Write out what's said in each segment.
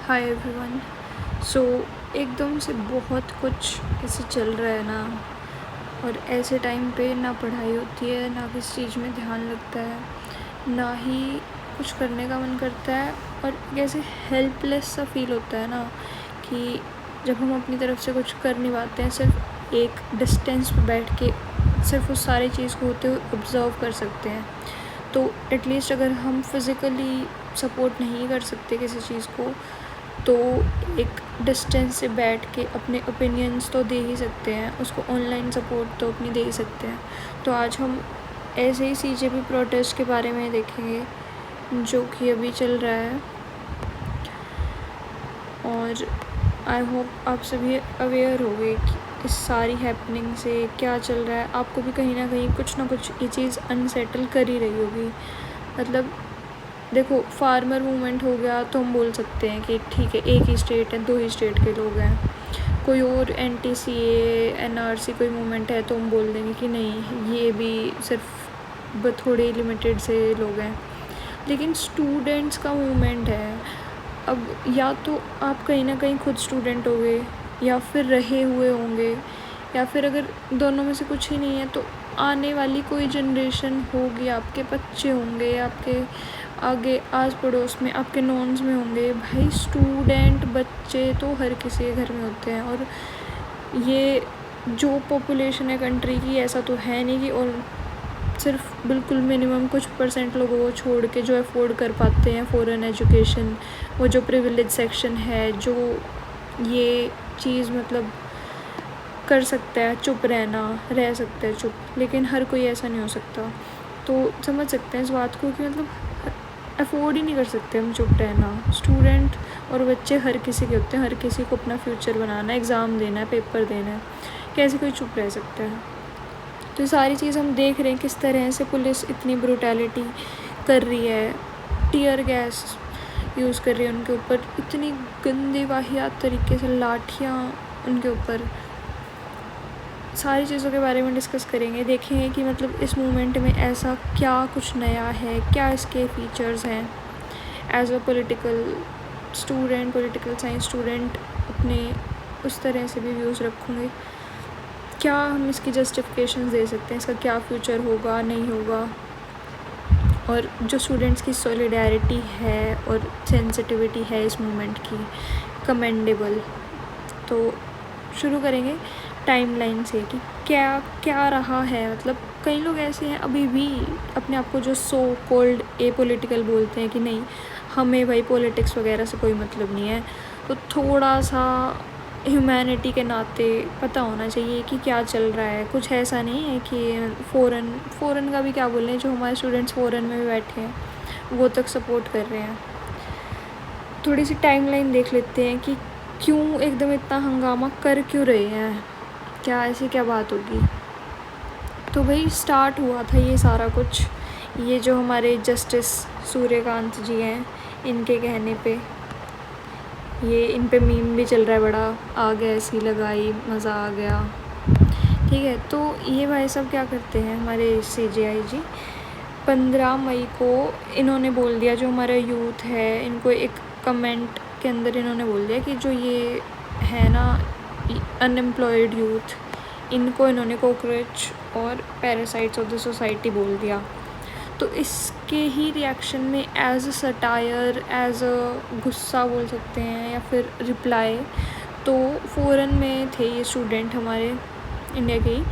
Hi everyone. सो एकदम से बहुत कुछ ऐसे चल रहा है ना, और ऐसे टाइम पे ना पढ़ाई होती है, ना किसी चीज़ में ध्यान लगता है, ना ही कुछ करने का मन करता है। और कैसे हेल्पलेस सा फील होता है ना, कि जब हम अपनी तरफ से कुछ कर नहीं पाते हैं, सिर्फ एक डिस्टेंस पे बैठ के सिर्फ उस सारी चीज़ को होते हुए ऑब्ज़र्व कर सकते हैं। तो एटलीस्ट अगर हम फिज़िकली सपोर्ट नहीं कर सकते किसी चीज़ को, तो एक डिस्टेंस से बैठ के अपने ओपिनियंस तो दे ही सकते हैं, उसको ऑनलाइन सपोर्ट तो अपनी दे ही सकते हैं। तो आज हम ऐसे ही सीजेपी प्रोटेस्ट के बारे में देखेंगे, जो कि अभी चल रहा है। और आई होप आप सभी अवेयर होंगे कि इस सारी हैपनिंग से क्या चल रहा है। आपको भी कहीं ना कहीं कुछ ना कुछ ये चीज़ अनसेटल कर ही रही होगी। मतलब देखो, फार्मर मूवमेंट हो गया तो हम बोल सकते हैं कि ठीक है, एक ही स्टेट है, दो ही स्टेट के लोग हैं। कोई और NTCA NRC कोई मूवमेंट है तो हम बोल देंगे कि नहीं, ये भी सिर्फ थोड़े लिमिटेड से लोग हैं। लेकिन स्टूडेंट्स का मूवमेंट है। अब या तो आप कहीं ना कहीं खुद स्टूडेंट होंगे, या फिर रहे हुए होंगे, या फिर अगर दोनों में से कुछ ही नहीं है तो आने वाली कोई जनरेशन होगी, आपके बच्चे होंगे, आपके आगे आस पड़ोस में, आपके नॉन्स में होंगे। भाई स्टूडेंट बच्चे तो हर किसी के घर में होते हैं। और ये जो पॉपुलेशन है कंट्री की, ऐसा तो है नहीं कि और सिर्फ बिल्कुल मिनिमम कुछ % लोगों को छोड़ के जो अफोर्ड कर पाते हैं फ़ॉरेन एजुकेशन, वो जो प्रिविलेज सेक्शन है, जो ये चीज़ मतलब कर सकता है, चुप रह सकता है चुप। लेकिन हर कोई ऐसा नहीं हो सकता। तो समझ सकते हैं इस बात को कि मतलब अफोर्ड ही नहीं कर सकते हम चुप रहना। स्टूडेंट और बच्चे हर किसी के होते हैं, हर किसी को अपना फ्यूचर बनाना है, एग्ज़ाम देना है, पेपर देना है। कैसे कोई चुप रह सकता है? तो ये सारी चीज़ हम देख रहे हैं किस तरह से पुलिस इतनी ब्रूटैलिटी कर रही है, टीयर गैस यूज़ कर रही है उनके ऊपर, इतनी गंदी वाहियात तरीके से लाठियाँ उनके ऊपर। सारी चीज़ों के बारे में डिस्कस करेंगे, देखेंगे कि मतलब इस मूवमेंट में ऐसा क्या कुछ नया है, क्या इसके फीचर्स हैं। As a political student, political science student, अपने उस तरह से भी व्यूज़ रखूँगी। क्या हम इसकी जस्टिफिकेशन दे सकते हैं, इसका क्या फ्यूचर होगा, नहीं होगा। और जो स्टूडेंट्स की सॉलिडेरिटी है और सेंसिटिविटी है इस मूवमेंट की, कमेंडेबल। तो शुरू करेंगे टाइमलाइन से कि क्या क्या रहा है। मतलब कई लोग ऐसे हैं अभी भी अपने आप को जो सो कॉल्ड एपॉलिटिकल बोलते हैं कि नहीं, हमें भाई पॉलिटिक्स वगैरह से कोई मतलब नहीं है। तो थोड़ा सा ह्यूमैनिटी के नाते पता होना चाहिए कि क्या चल रहा है। कुछ ऐसा नहीं है कि फ़ॉरेन का भी क्या बोल रहे हैं, जो हमारे स्टूडेंट्स फ़ॉरेन में भी बैठे हैं वो तक सपोर्ट कर रहे हैं। थोड़ी सी टाइमलाइन देख लेते हैं कि क्यों एकदम इतना हंगामा कर क्यों रहे हैं, क्या ऐसी क्या बात होगी। तो भाई स्टार्ट हुआ था ये सारा कुछ, ये जो हमारे जस्टिस सूर्यकांत जी हैं, इनके कहने पे, ये इन पे मीम भी चल रहा है बड़ा, आ गया ऐसी लगाई, मज़ा आ गया। ठीक है, तो ये भाई साहब क्या करते हैं हमारे CJI जी, 15 मई को इन्होंने बोल दिया, जो हमारा यूथ है, इनको एक कमेंट के अंदर इन्होंने बोल दिया कि जो ये है ना अनएम्प्लॉयड यूथ, इनको इन्होंने कॉकरोच और पैरासाइट्स ऑफ द सोसाइटी बोल दिया। तो इसके ही रिएक्शन में as a satire, as a गुस्सा बोल सकते हैं, या फिर रिप्लाई, तो फ़ॉरेन में थे ये स्टूडेंट हमारे इंडिया के ही,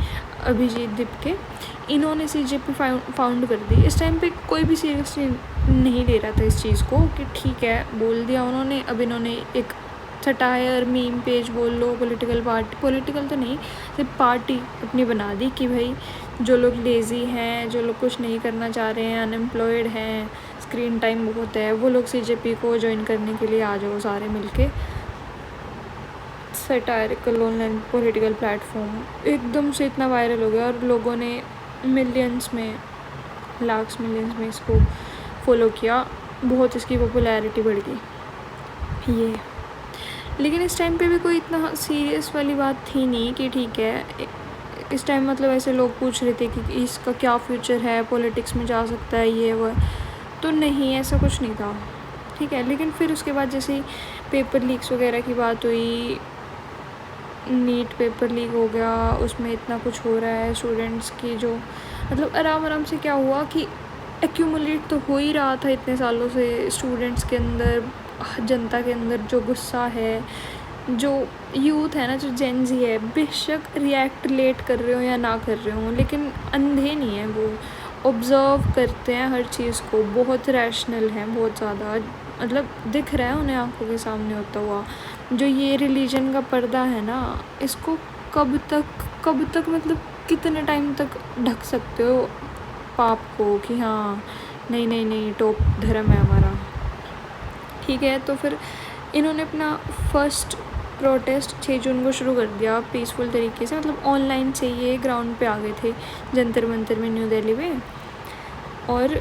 अभिजीत दीप के, इन्होंने CJP फाउंड कर दी। इस टाइम पे कोई भी सीरियसली नहीं ले रहा था इस चीज़ को कि ठीक है, बोल दिया उन्होंने। अब इन्होंने एक सटायर मीम पेज बोल लो, पॉलिटिकल पार्टी, पॉलिटिकल तो नहीं, सिर्फ पार्टी अपनी बना दी कि भाई जो लोग लेज़ी हैं, जो लोग कुछ नहीं करना चाह रहे हैं, अनएम्प्लॉयड हैं, स्क्रीन टाइम बहुत है, वो लोग CJP को ज्वाइन करने के लिए आ जाओ सारे मिलके। सटायरिकल ऑनलाइन पॉलिटिकल प्लेटफॉर्म एकदम से इतना वायरल हो गया, और लोगों ने मिलियंस में, लाख्स मिलियंस में इसको फॉलो किया। बहुत इसकी पॉपुलैरिटी बढ़ गई ये। लेकिन इस टाइम पे भी कोई इतना सीरियस वाली बात थी नहीं कि ठीक है, इस टाइम मतलब ऐसे लोग पूछ रहे थे कि इसका क्या फ्यूचर है, पॉलिटिक्स में जा सकता है, ये वो। तो नहीं, ऐसा कुछ नहीं था। ठीक है। लेकिन फिर उसके बाद जैसे ही पेपर लीक्स वगैरह की बात हुई, नीट पेपर लीक हो गया, उसमें इतना कुछ हो रहा है स्टूडेंट्स की, जो मतलब आराम आराम से क्या हुआ कि एक्यूमुलेट तो हो ही रहा था इतने सालों से स्टूडेंट्स के अंदर, जनता के अंदर जो गुस्सा है, जो यूथ है ना, जो जेन ज़ी है, बेशक रिएक्ट लेट कर रहे हो या ना कर रहे हो, लेकिन अंधे नहीं है वो, ऑब्ज़र्व करते हैं हर चीज़ को, बहुत रैशनल हैं, बहुत ज़्यादा, मतलब दिख रहा है उन्हें आंखों के सामने होता हुआ। जो ये रिलीजन का पर्दा है ना, इसको कब तक मतलब कितने टाइम तक ढक सकते हो पाप को कि हाँ नहीं नहीं नहीं टॉप धर्म है हमारा, ठीक है। तो फिर इन्होंने अपना फर्स्ट प्रोटेस्ट 6 जून को शुरू कर दिया पीसफुल तरीके से, मतलब ऑनलाइन से ये ग्राउंड पे आ गए थे जंतर मंतर में न्यू दिल्ली में। और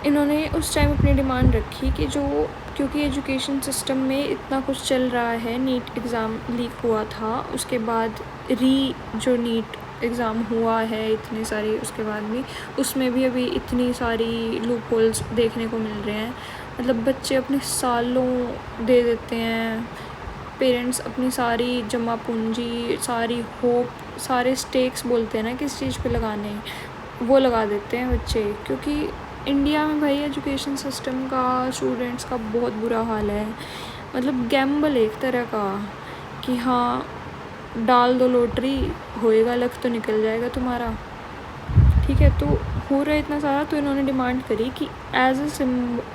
इन्होंने उस टाइम अपनी डिमांड रखी कि जो, क्योंकि एजुकेशन सिस्टम में इतना कुछ चल रहा है, नीट एग्ज़ाम लीक हुआ था, उसके बाद जो नीट एग्ज़ाम हुआ है इतने सारे, उसके बाद भी उसमें भी अभी इतनी सारी लूप होल्स देखने को मिल रहे हैं, मतलब बच्चे अपने सालों दे देते हैं, पेरेंट्स अपनी सारी जमा पूंजी, सारी होप, सारे स्टेक्स बोलते हैं ना किस चीज़ पे लगाने, वो लगा देते हैं बच्चे, क्योंकि इंडिया में भाई एजुकेशन सिस्टम का, स्टूडेंट्स का बहुत बुरा हाल है, मतलब गैम्बल एक तरह का कि हाँ डाल दो लॉटरी, होएगा लक तो निकल जाएगा तुम्हारा, ठीक है। तो हो रहा है इतना सारा, तो इन्होंने डिमांड करी कि as a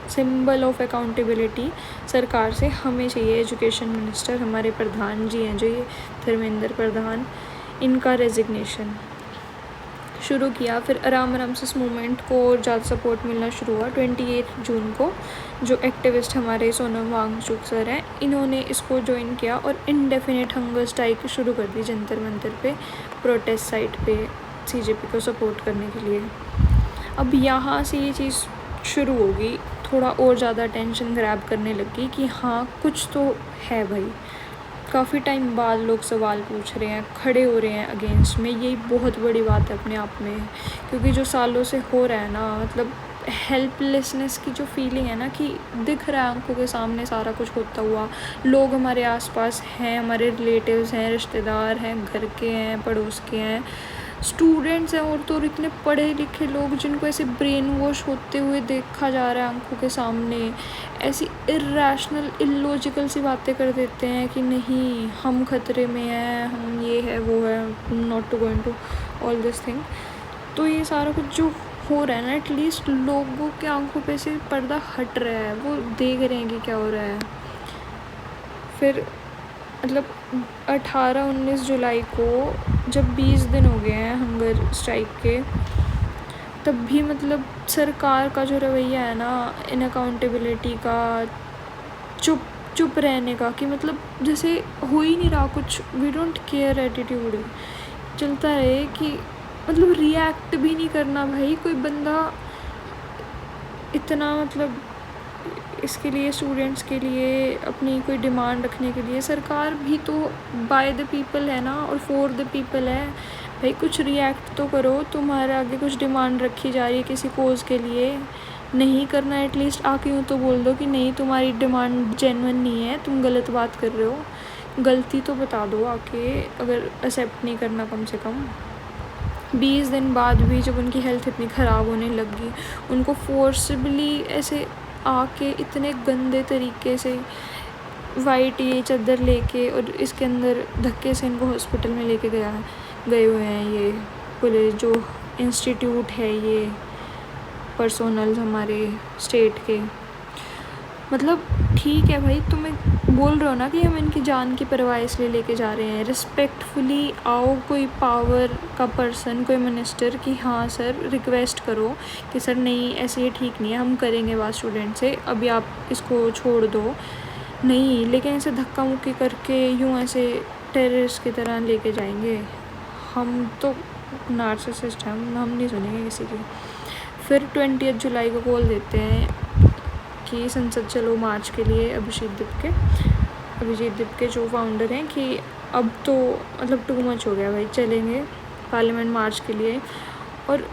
symbol of accountability सरकार से हमें चाहिए एजुकेशन मिनिस्टर, हमारे प्रधान जी हैं जो ये धर्मेंद्र प्रधान, इनका रेजिग्नेशन शुरू किया। फिर आराम से इस मूवमेंट को ज़्यादा सपोर्ट मिलना शुरू हुआ। 28 जून को जो एक्टिविस्ट हमारे सोनम वांगचुक सर हैं, इन्होंने इसको ज्वाइन किया और इनडेफिनेट हंगर स्ट्राइक शुरू कर दी जंतर मंतर पे, प्रोटेस्ट साइट पे सीजेपी को सपोर्ट करने के लिए। अब यहाँ से ये चीज़ शुरू होगी, थोड़ा और ज़्यादा टेंशन ग्रैब करने लगी कि हाँ कुछ तो है भाई, काफ़ी टाइम बाद लोग सवाल पूछ रहे हैं, खड़े हो रहे हैं अगेंस्ट में, यही बहुत बड़ी बात है अपने आप में, क्योंकि जो सालों से हो रहा है ना, मतलब हेल्पलेसनेस की जो फीलिंग है ना, कि दिख रहा है आंखों के सामने सारा कुछ होता हुआ, लोग हमारे आसपास हैं, हमारे रिलेटिव्स हैं, रिश्तेदार हैं, घर के हैं, पड़ोस के हैं, स्टूडेंट्स हैं, और तो इतने पढ़े लिखे लोग जिनको ऐसे ब्रेन वॉश होते हुए देखा जा रहा है आंखों के सामने, ऐसी इर्रेशनल इलॉजिकल सी बातें कर देते हैं कि नहीं हम खतरे में हैं, हम ये है वो है, not to going to all this thing. तो ये सारा कुछ जो हो रहा है ना, एटलीस्ट लोगों के आंखों पे से पर्दा हट रहा है, वो देख रहे हैं कि क्या हो रहा है। फिर मतलब 18-19 जुलाई को जब 20 दिन हो गए हैं हंगर स्ट्राइक के, तब भी मतलब सरकार का जो रवैया है ना, इन अकाउंटेबिलिटी का, चुप रहने का, कि मतलब जैसे हो ही नहीं रहा कुछ, वी डोंट केयर एटीट्यूड चलता रहे, कि मतलब रिएक्ट भी नहीं करना भाई कोई बंदा इतना, मतलब इसके लिए स्टूडेंट्स के लिए अपनी कोई डिमांड रखने के लिए, सरकार भी तो बाय द पीपल है ना और फॉर द पीपल है भाई, कुछ रिएक्ट तो करो, तुम्हारे आगे कुछ डिमांड रखी जा रही है किसी कोज़ के लिए, नहीं करना एटलीस्ट आके यूँ तो बोल दो कि नहीं तुम्हारी डिमांड जेन्युइन नहीं है, तुम गलत बात कर रहे हो, गलती तो बता दो आके, अगर एक्सेप्ट नहीं करना कम से कम। 20 दिन बाद भी जब उनकी हेल्थ इतनी ख़राब होने लगी, उनको फोर्सबली ऐसे आके इतने गंदे तरीके से वाइट ये चादर लेके और इसके अंदर धक्के से इनको हॉस्पिटल में लेके गए हुए हैं ये पुलिस, जो इंस्टीट्यूट है ये पर्सोनल हमारे स्टेट के, मतलब ठीक है भाई, तुम्हें बोल रहे हो ना कि हम इनकी जान की परवाह इसलिए लेके जा रहे हैं, रिस्पेक्टफुली आओ कोई पावर का पर्सन, कोई मिनिस्टर, कि हाँ सर रिक्वेस्ट करो कि सर नहीं ऐसे ये ठीक नहीं है, हम करेंगे बात स्टूडेंट से, अभी आप इसको छोड़ दो, नहीं, लेकिन ऐसे धक्का मुक्की करके यूँ ऐसे टेररिस्ट की तरह लेके जाएंगे, हम तो नार्सिसिस्ट हैं, हम नहीं सुनेंगे किसी की। फिर 20 जुलाई को कॉल देते हैं कि संसद चलो मार्च के लिए, अभिजीत दिपके जो फाउंडर हैं, कि अब तो मतलब टू मच हो गया भाई, चलेंगे पार्लियामेंट मार्च के लिए। और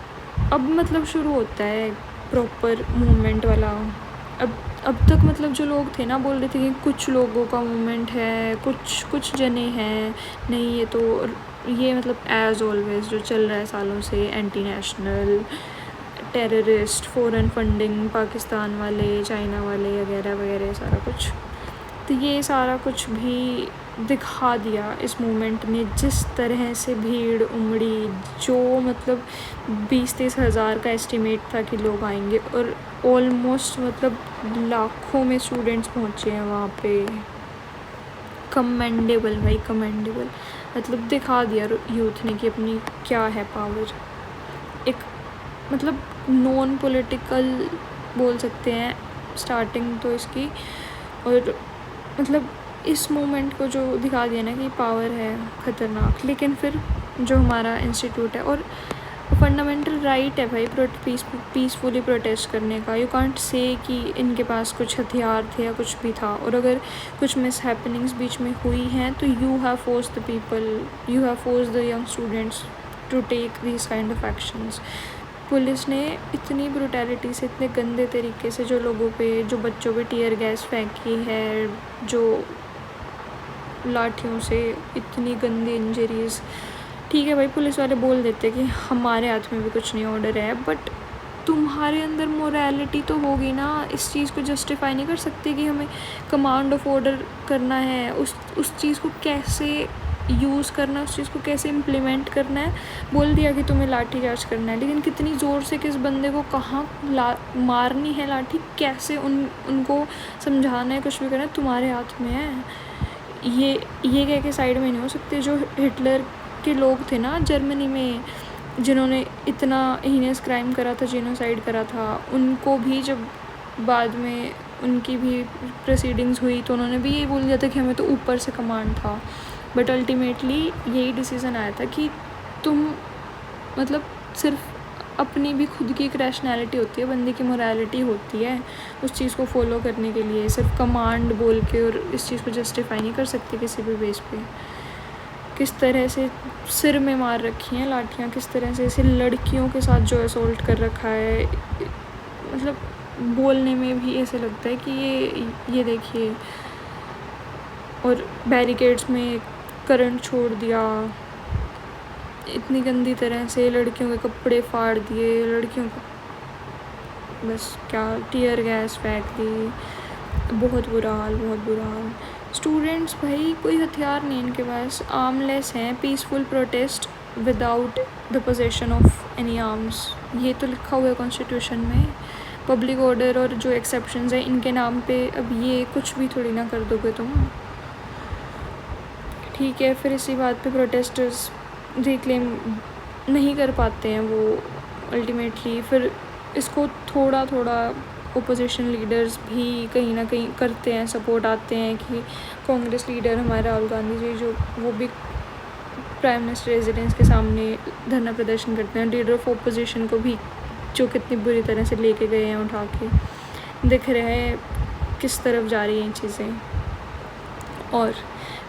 अब मतलब शुरू होता है प्रॉपर मूवमेंट वाला, अब अब तक मतलब जो लोग थे ना बोल रहे थे कि कुछ लोगों का मूवमेंट है, कुछ जने हैं, नहीं ये तो ये मतलब एज ऑलवेज जो चल रहा है सालों से, anti national, terrorist, foreign funding, Pakistan वाले, चाइना वाले वगैरह वगैरह सारा कुछ। तो ये सारा कुछ भी दिखा दिया इस मूवमेंट ने, जिस तरह से भीड़ उमड़ी, जो मतलब 20-30 हज़ार का एस्टिमेट था कि लोग आएंगे, और ऑलमोस्ट मतलब लाखों में स्टूडेंट्स पहुँचे हैं वहाँ पे। कमेंडेबल भाई, कमेंडेबल। मतलब दिखा दिया यूथ ने कि अपनी क्या है पावर। एक मतलब नॉन पॉलिटिकल बोल सकते हैं स्टार्टिंग तो इसकी, और मतलब इस मोमेंट को जो दिखा दिया ना कि पावर है ख़तरनाक। लेकिन फिर जो हमारा इंस्टीट्यूट है, और फंडामेंटल राइट है भाई पीसफुली प्रोटेस्ट करने का। यू कांट से कि इनके पास कुछ हथियार थे या कुछ भी था, और अगर कुछ मिस हैपनिंग्स बीच में हुई हैं तो you have force the people, you have force the young students to take this kind of actions. Police ने इतनी ब्रुटैलिटी से, इतने गंदे तरीके से जो लोगों पे, जो बच्चों पे टीयर गैस फेंकी है, जो लाठियों से इतनी गंदी इंजरीज़। ठीक है भाई, पुलिस वाले बोल देते कि हमारे हाथ में भी कुछ नहीं ऑर्डर है, बट तुम्हारे अंदर मोरालिटी तो होगी ना। इस चीज़ को जस्टिफाई नहीं कर सकते कि हमें कमांड ऑफ ऑर्डर करना है, उस चीज़ को कैसे यूज़ करना है, उस चीज़ को कैसे इम्प्लीमेंट करना है। बोल दिया कि तुम्हें लाठी चार्ज करना है, लेकिन कितनी ज़ोर से किस बंदे को कहाँ मारनी है लाठी, कैसे उनको समझाना है, कुछ भी करना है, तुम्हारे हाथ में है। ये कह के साइड में नहीं हो सकते। जो हिटलर के लोग थे ना जर्मनी में, जिन्होंने इतना हीनियस क्राइम करा था, जेनोसाइड करा था, उनको भी जब बाद में उनकी भी प्रोसीडिंग्स हुई तो उन्होंने भी यही बोल दिया था कि हमें तो ऊपर से कमांड था। बट अल्टीमेटली यही डिसीज़न आया था कि तुम मतलब सिर्फ अपनी भी खुद की एक रैशनैलिटी होती है, बंदे की मोरालिटी होती है उस चीज़ को फॉलो करने के लिए। सिर्फ कमांड बोल के और इस चीज़ को जस्टिफाई नहीं कर सकती किसी भी बेस पे। किस तरह से सिर में मार रखी हैं लाठियाँ, किस तरह से ऐसे लड़कियों के साथ जो असोल्ट कर रखा है, मतलब बोलने में भी ऐसे लगता है कि ये देखिए। और बैरिकेड्स में करंट छोड़ दिया, इतनी गंदी तरह से लड़कियों के कपड़े फाड़ दिए, लड़कियों को बस क्या टीयर गैस फेंक दी। बहुत बुरा हाल, बहुत बुरा हाल। स्टूडेंट्स भाई कोई हथियार नहीं इनके पास, आर्मलेस हैं, peaceful protest without the possession of any arms. ये तो लिखा हुआ है कॉन्स्टिट्यूशन में। पब्लिक ऑर्डर और जो एक्सेप्शंस हैं इनके नाम पे अब ये कुछ भी थोड़ी ना कर दोगे तुम। ठीक है, फिर इसी बात पे प्रोटेस्टर्स रिक्लेम नहीं कर पाते हैं वो अल्टीमेटली। फिर इसको थोड़ा थोड़ा ओपोजिशन लीडर्स भी कहीं ना कहीं करते हैं, सपोर्ट आते हैं कि कांग्रेस लीडर हमारे राहुल गांधी जी जो वो भी प्राइम मिनिस्टर रेजिडेंस के सामने धरना प्रदर्शन करते हैं। लीडर ऑफ ओपोजिशन को भी जो कितनी बुरी तरह से लेके गए हैं उठा के, दिख रहे हैं किस तरफ जा रही हैं चीज़ें। और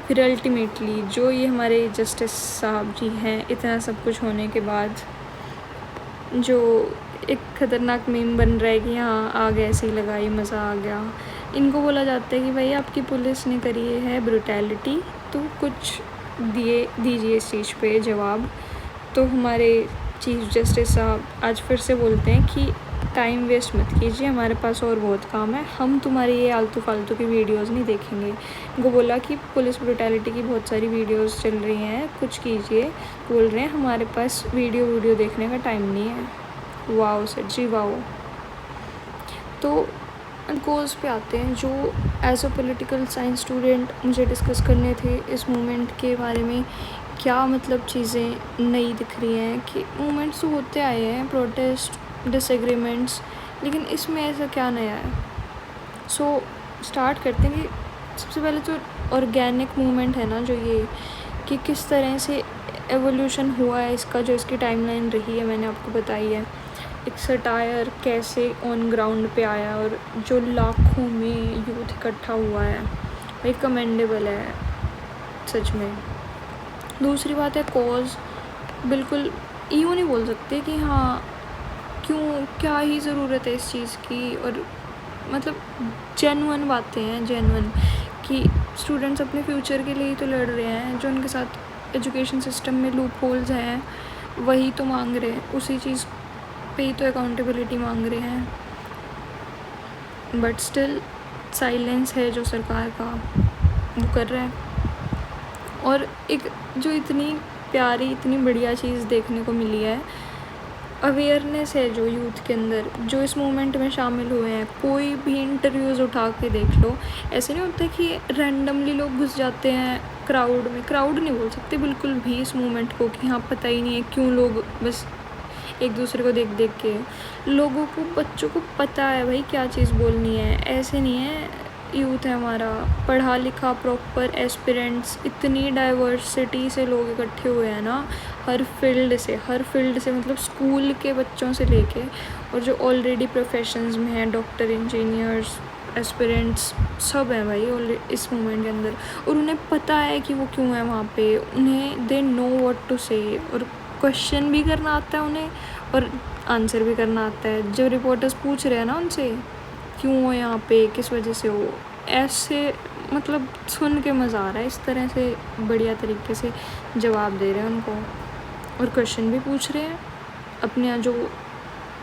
फिर अल्टीमेटली जो ये हमारे जस्टिस साहब जी हैं, इतना सब कुछ होने के बाद जो एक ख़तरनाक मीम बन रहा है कि हाँ आग ऐसे ही लगाई, मज़ा आ गया। इनको बोला जाता है कि भाई आपकी पुलिस ने करी है ब्रुटैलिटी, तो कुछ दीजिए इस चीज़ पे जवाब। तो हमारे चीफ जस्टिस साहब आज फिर से बोलते हैं कि टाइम वेस्ट मत कीजिए, हमारे पास और बहुत काम है, हम तुम्हारी ये आलतू फालतू की वीडियोस नहीं देखेंगे। इनको बोला कि पुलिस ब्रुटैलिटी की बहुत सारी वीडियोस चल रही हैं, कुछ कीजिए। बोल रहे हैं हमारे पास वीडियो देखने का टाइम नहीं है। Wow sir ji wow. तो गोल्स पे आते हैं जो as a political science student मुझे डिस्कस करने थे इस मूवमेंट के बारे में। क्या मतलब चीज़ें नई दिख रही हैं कि मूवमेंट्स तो होते आए हैं, प्रोटेस्ट, डिसएग्रीमेंट्स, लेकिन इसमें ऐसा क्या नया है। सो स्टार्ट करते हैं कि सबसे पहले तो ऑर्गेनिक मूवमेंट है ना जो ये, कि किस तरह से एवोल्यूशन हुआ है इसका, जो इसकी टाइमलाइन रही है मैंने आपको बताई है। एक सटायर कैसे ऑन ग्राउंड पे आया और जो लाखों में यूथ इकट्ठा हुआ है, भाई कमेंडेबल है सच में। दूसरी बात है कॉज, बिल्कुल यूँ नहीं बोल सकते कि हाँ क्यों, क्या ही ज़रूरत है इस चीज़ की। और मतलब जेन्युइन बातें हैं, जेन्युइन, कि स्टूडेंट्स अपने फ्यूचर के लिए ही तो लड़ रहे हैं। जो उनके साथ एजुकेशन सिस्टम में लूप होल्स हैं वही तो मांग रहे हैं, उसी चीज़ पे ही तो अकाउंटेबिलिटी मांग रहे हैं। बट स्टिल साइलेंस है जो सरकार का, वो कर रहा है। और एक जो इतनी प्यारी, इतनी बढ़िया चीज़ देखने को मिली है, अवेयरनेस है जो यूथ के अंदर, जो इस मूवमेंट में शामिल हुए हैं। कोई भी इंटरव्यूज़ उठा के देख लो, ऐसे नहीं होता कि रैंडमली लोग घुस जाते हैं क्राउड में। क्राउड नहीं बोल सकते बिल्कुल भी इस मूवमेंट को, कि हाँ पता ही नहीं है क्यों लोग बस एक दूसरे को देख देख के, लोगों को, बच्चों को पता है भाई क्या चीज़ बोलनी है। ऐसे नहीं है, यूथ है हमारा पढ़ा लिखा, प्रॉपर एस्पिरेंट्स, इतनी डाइवर्सिटी से लोग इकट्ठे हुए हैं ना, हर फील्ड से, मतलब स्कूल के बच्चों से लेके, और जो ऑलरेडी प्रोफेशंस में हैं, डॉक्टर, इंजीनियर्स, एस्पिरेंट्स, सब हैं भाई ऑलरेडी इस मूवमेंट के अंदर। और उन्हें पता है कि वो क्यों है वहाँ पे, उन्हें दे नो व्हाट टू से, और क्वेश्चन भी करना आता है उन्हें और आंसर भी करना आता है। जब रिपोर्टर्स पूछ रहे हैं ना उनसे क्यों हो यहाँ पे, किस वजह से हो, ऐसे मतलब सुन के मज़ा आ रहा है। इस तरह से बढ़िया तरीके से जवाब दे रहे हैं उनको, और क्वेश्चन भी पूछ रहे हैं, अपने यहाँ जो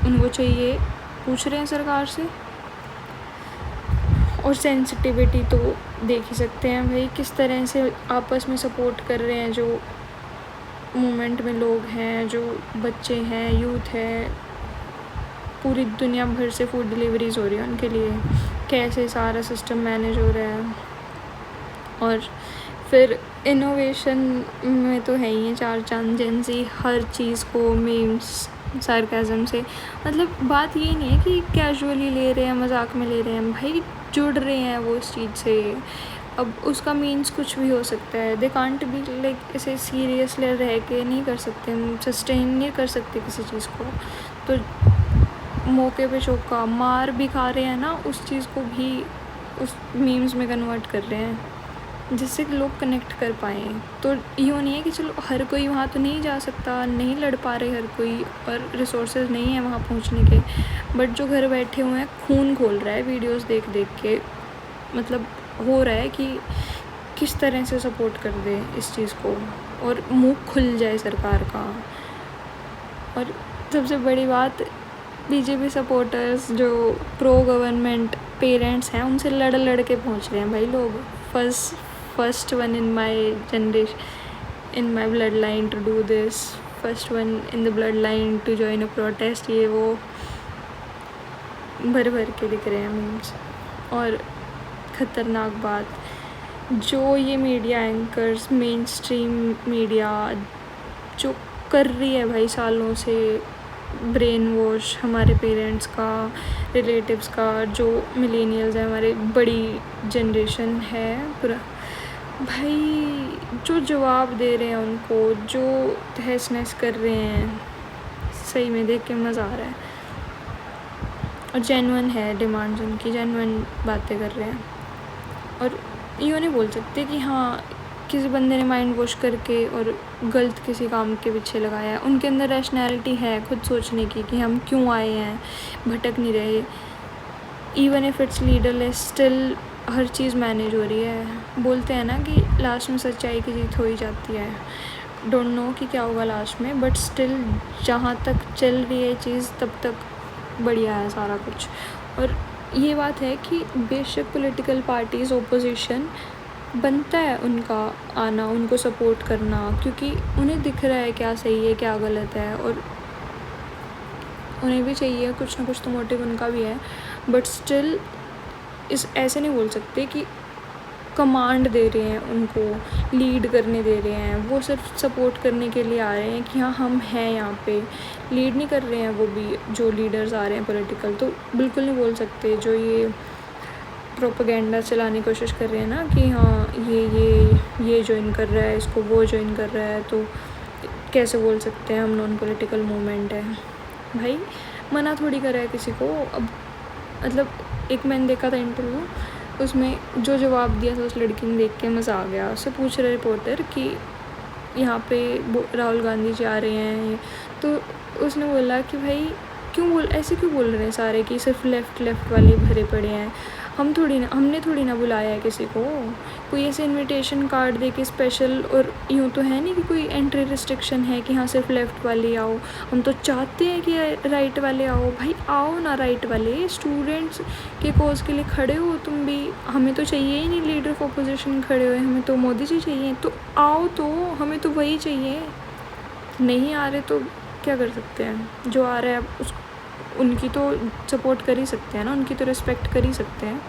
उनको चाहिए पूछ रहे हैं सरकार से। और सेंसिटिविटी तो देख ही सकते हैं भाई, किस तरह से आपस में सपोर्ट कर रहे हैं जो मूवमेंट में लोग हैं, जो बच्चे हैं, यूथ है। पूरी दुनिया भर से फूड डिलीवरीज हो रही है उनके लिए, कैसे सारा सिस्टम मैनेज हो रहा है। और फिर इनोवेशन में तो है ही है चार चांद, जेंजी हर चीज़ को मीम्स, सार्केज़म से, मतलब बात ये नहीं है कि कैजुअली ले रहे हैं, मजाक में ले रहे हैं, भाई जुड़ रहे हैं वो इस चीज़ से। अब उसका मीन्स कुछ भी हो सकता है, दे कांट बी लाइक, इसे सीरियसली रह के नहीं कर सकते, सस्टेन नहीं कर सकते किसी चीज़ को। तो मौके पे चौका मार भी खा रहे हैं ना, उस चीज़ को भी उस मीम्स में कन्वर्ट कर रहे हैं, जिससे लोग कनेक्ट कर पाएँ। तो यूँ नहीं है कि चलो हर कोई वहाँ तो नहीं जा सकता, नहीं लड़ पा रहे हर कोई, और रिसोर्सेज नहीं है वहाँ पहुँचने के, बट जो घर बैठे हुए हैं खून खोल रहा है वीडियोस देख देख के, मतलब हो रहा है कि किस तरह से सपोर्ट कर दे इस चीज़ को, और मुँह खुल जाए सरकार का। और सबसे बड़ी बात, बीजेपी सपोर्टर्स जो प्रो गवर्नमेंट पेरेंट्स हैं, उनसे लड़ के पहुंच रहे हैं भाई लोग। First one in my generation, in my blood line to do this, first one in the blood line to join a protest, ये वो भर के लिख रहे हैं मीम्स। और ख़तरनाक बात, जो ये media anchors, main stream media जो कर रही है भाई सालों से, ब्रेन वॉश हमारे पेरेंट्स का, रिलेटिव्स का, जो मिलेनियल्स हैं, हमारे बड़ी जनरेशन है पूरा, भाई जो जवाब दे रहे हैं उनको, जो तहस नहस कर रहे हैं, सही में देख के मज़ा आ रहा है। और जेन्युइन है डिमांड्स उनकी, जेन्युइन बातें कर रहे हैं। और यूँ नहीं बोल सकते कि हाँ किसी बंदे ने माइंड वॉश करके और गलत किसी काम के पीछे लगाया है। उनके अंदर रैशनैलिटी है खुद सोचने की कि हम क्यों आए हैं, भटक नहीं रहे। Even if it's leaderless, still her cheese manage हो रही है। बोलते हैं ना कि लास्ट में सच्चाई की जीत हो ही जाती है। डोंट नो कि क्या होगा लास्ट में, बट स्टिल जहाँ तक चल रही है चीज़ तब तक बढ़िया है सारा कुछ। और ये बात है कि बेशक पॉलिटिकल पार्टीज़, ओपोजिशन, बनता है उनका आना, उनको सपोर्ट करना, क्योंकि उन्हें दिख रहा है क्या सही है क्या गलत है, और उन्हें भी चाहिए कुछ ना कुछ तो मोटिव उनका भी है। बट स्टिल ऐसे नहीं बोल सकते कि कमांड दे रहे हैं उनको, लीड करने दे रहे हैं। वो सिर्फ सपोर्ट करने के लिए आ रहे हैं कि हाँ हम हैं यहाँ पे, लीड नहीं कर रहे हैं वो भी जो लीडर्स आ रहे हैं पॉलिटिकल। तो बिल्कुल नहीं बोल सकते जो ये प्रोपेगेंडा चलाने की कोशिश कर रहे हैं ना कि हाँ ये ज्वाइन कर रहा है, इसको वो ज्वाइन कर रहा है, तो कैसे बोल सकते हैं हम नॉन पॉलिटिकल मूवमेंट है। भाई मना थोड़ी कर रहा है किसी को। अब मतलब एक मैंने देखा था इंटरव्यू, उसमें जो जवाब दिया था उस लड़की ने देख के मज़ा आ गया। उससे पूछ रहे रिपोर्टर कि यहाँ पे राहुल गांधी जी आ रहे हैं, तो उसने बोला कि भाई ऐसे क्यों बोल रहे हैं सारे कि सिर्फ लेफ़्ट वाले भरे पड़े हैं। हमने थोड़ी ना बुलाया है किसी को। कोई ऐसे इनविटेशन कार्ड दे के स्पेशल, और यूँ तो है नहीं कि कोई एंट्री रिस्ट्रिक्शन है कि हाँ सिर्फ लेफ़्ट वाले आओ। हम तो चाहते हैं कि राइट वाले आओ। भाई आओ ना राइट वाले, स्टूडेंट्स के कोज़ के लिए खड़े हो तुम भी। हमें तो चाहिए ही नहीं लीडर ऑफ अपोजिशन खड़े हुए, हमें तो मोदी जी चाहिए। तो आओ, तो हमें तो वही चाहिए। नहीं आ रहे तो क्या कर सकते हैं, जो आ रहा है उनकी तो सपोर्ट कर ही सकते हैं ना, उनकी तो रिस्पेक्ट कर ही सकते हैं।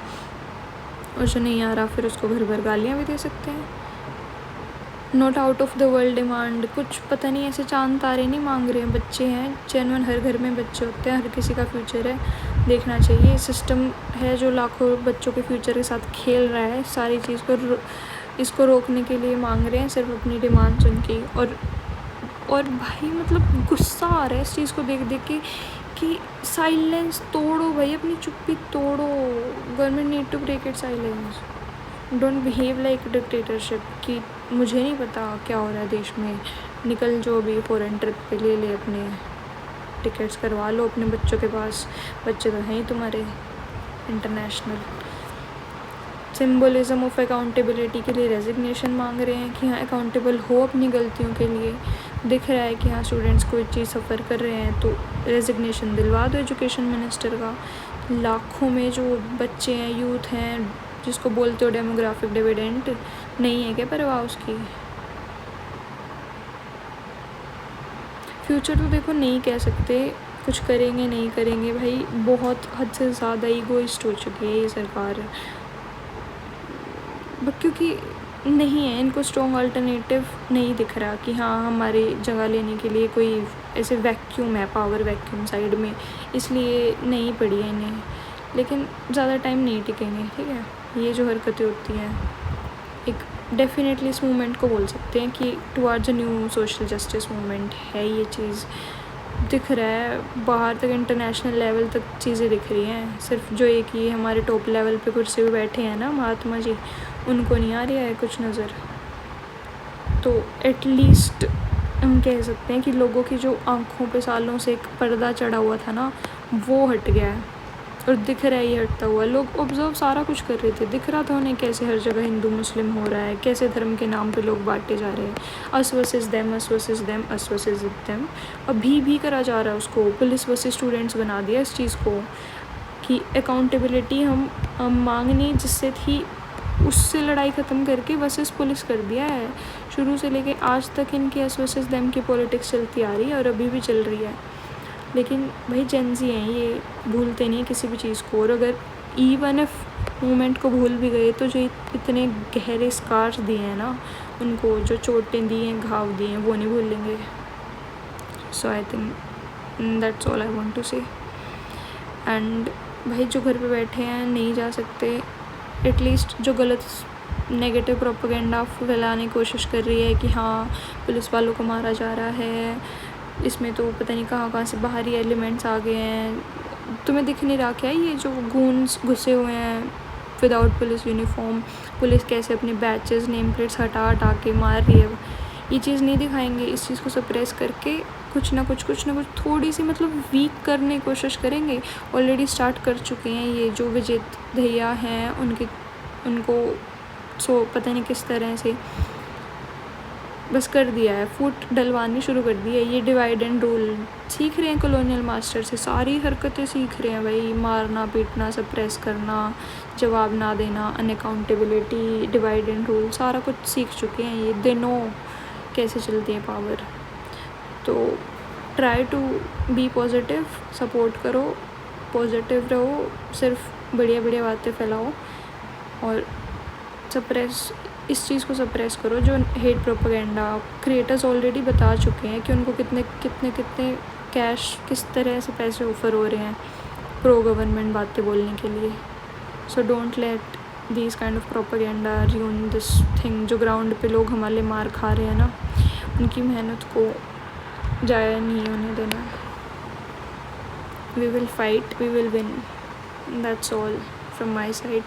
और जो नहीं आ रहा फिर उसको घर भर गालियाँ भी दे सकते हैं। Not out of the world demand, कुछ पता नहीं ऐसे चांद तारे नहीं मांग रहे हैं। बच्चे हैं जेन्युइन, हर घर में बच्चे होते हैं, हर किसी का फ्यूचर है, देखना चाहिए। सिस्टम है जो लाखों बच्चों के फ्यूचर के साथ खेल रहा है, सारी चीज़ को इसको रोकने के लिए मांग रहे हैं सिर्फ अपनी डिमांड्स उनकी। और भाई मतलब गुस्सा आ रहा है इस चीज़ को देख देख के कि साइलेंस तोड़ो भाई, अपनी चुप्पी तोड़ो। Government need to break it silence. Don't behave like dictatorship कि मुझे नहीं पता क्या हो रहा है देश में, निकल जो भी फॉरेन ट्रिप पे ले अपने टिकट्स करवा लो अपने बच्चों के पास, बच्चे तो हैं ही तुम्हारे इंटरनेशनल। सिम्बोलिज्म ऑफ अकाउंटेबिलिटी के लिए रेजिग्नेशन मांग रहे हैं कि हाँ अकाउंटेबल हो अपनी गलतियों के लिए। दिख रहा है कि हाँ स्टूडेंट्स कोई चीज़ सफ़र कर रहे हैं तो रेजिग्नेशन दिलवा दो एजुकेशन मिनिस्टर का। लाखों में जो बच्चे हैं, यूथ हैं, जिसको बोलते हो डेमोग्राफिक डिविडेंड, नहीं है क्या परवाह उसकी। फ्यूचर तो देखो नहीं कह सकते, कुछ करेंगे नहीं करेंगे। भाई बहुत हद से ज़्यादा ईगोइस्ट हो चुकी है ये सरकार, क्योंकि नहीं है इनको स्ट्रॉन्ग अल्टरनेटिव नहीं दिख रहा कि हाँ हमारी जगह लेने के लिए कोई ऐसे वैक्यूम है, पावर वैक्यूम साइड में, इसलिए नहीं पड़ी है इन्हें। लेकिन ज़्यादा टाइम नहीं टिकेंगे, ठीक है। ये जो हरकतें होती हैं एक डेफिनेटली इस मूवमेंट को बोल सकते हैं कि towards a new social justice movement है। ये चीज़ दिख रहा है बाहर तक, इंटरनेशनल लेवल तक चीज़ें दिख रही हैं। सिर्फ जो एक ही हमारे टॉप लेवल पे कुर्सी पे बैठे हैं ना महात्मा जी, उनको नहीं आ रहा है कुछ नज़र। तो एटलीस्ट हम कह सकते हैं कि लोगों की जो आँखों पे सालों से एक पर्दा चढ़ा हुआ था ना, वो हट गया है और दिख रहा है ये हटता हुआ। लोग ऑब्जर्व सारा कुछ कर रहे थे, दिख रहा था उन्हें कैसे हर जगह हिंदू मुस्लिम हो रहा है, कैसे धर्म के नाम पे लोग बांटे जा रहे हैं। Us versus them, us versus them, us versus them. अभी भी करा जा रहा है उसको, पुलिस वर्सेस स्टूडेंट्स बना दिया इस चीज़ को कि अकाउंटेबिलिटी हम मांगनी जिससे थी उससे लड़ाई ख़त्म करके वर्सेस पुलिस कर दिया है। शुरू से लेके आज तक इनकी अस वर्सेस देम की पॉलिटिक्स चलती आ रही है और अभी भी चल रही है। लेकिन भाई जेंजी हैं, ये भूलते नहीं किसी भी चीज़ को। और अगर इवन इफ मूवमेंट को भूल भी गए तो जो इतने गहरे स्कार्स दिए हैं ना उनको, जो चोटें दी हैं, घाव दिए हैं, वो नहीं भूलेंगे। So I think that's all I want to say. And भाई जो घर पे बैठे हैं नहीं जा सकते, एटलीस्ट जो गलत नेगेटिव प्रोपेगेंडा फैलाने की कोशिश कर रही है कि हाँ पुलिस वालों को मारा जा रहा है, इसमें तो पता नहीं कहाँ से बाहरी एलिमेंट्स आ गए हैं। तुम्हें दिख नहीं रहा क्या ये जो गूंस घुसे हुए हैं विदाउट पुलिस यूनिफॉर्म, पुलिस कैसे अपने बैचेस नेम प्लेट्स हटा के मार रही है। ये चीज़ नहीं दिखाएंगे, इस चीज़ को सप्रेस करके कुछ ना कुछ थोड़ी सी मतलब वीक करने की कोशिश करेंगे। ऑलरेडी स्टार्ट कर चुके हैं ये जो विजय दहिया हैं उनको पता नहीं किस तरह से बस कर दिया है, फुट डलवानी शुरू कर दी है। ये डिवाइड एंड रूल सीख रहे हैं कॉलोनियल मास्टर से, सारी हरकतें सीख रहे हैं भाई, मारना पीटना, सप्रेस करना, जवाब ना देना, अनअकाउंटेबिलिटी, डिवाइड एंड रूल, सारा कुछ सीख चुके हैं ये। दे नो कैसे चलती है पावर। तो try to be positive, support करो, पॉजिटिव रहो, सिर्फ बढ़िया बढ़िया बातें फैलाओ और इस चीज़ को सप्रेस करो जो हेट प्रोपेगेंडा। क्रिएटर्स ऑलरेडी बता चुके हैं कि उनको कितने कैश, किस तरह से पैसे ऑफर हो रहे हैं प्रो गवर्नमेंट बातें बोलने के लिए। So don't let this kind of propaganda ruin this thing. जो ग्राउंड पे लोग हमारे मार खा रहे हैं ना, उनकी मेहनत को जाया नहीं होने देना। We will fight, we will win, that's all from my side.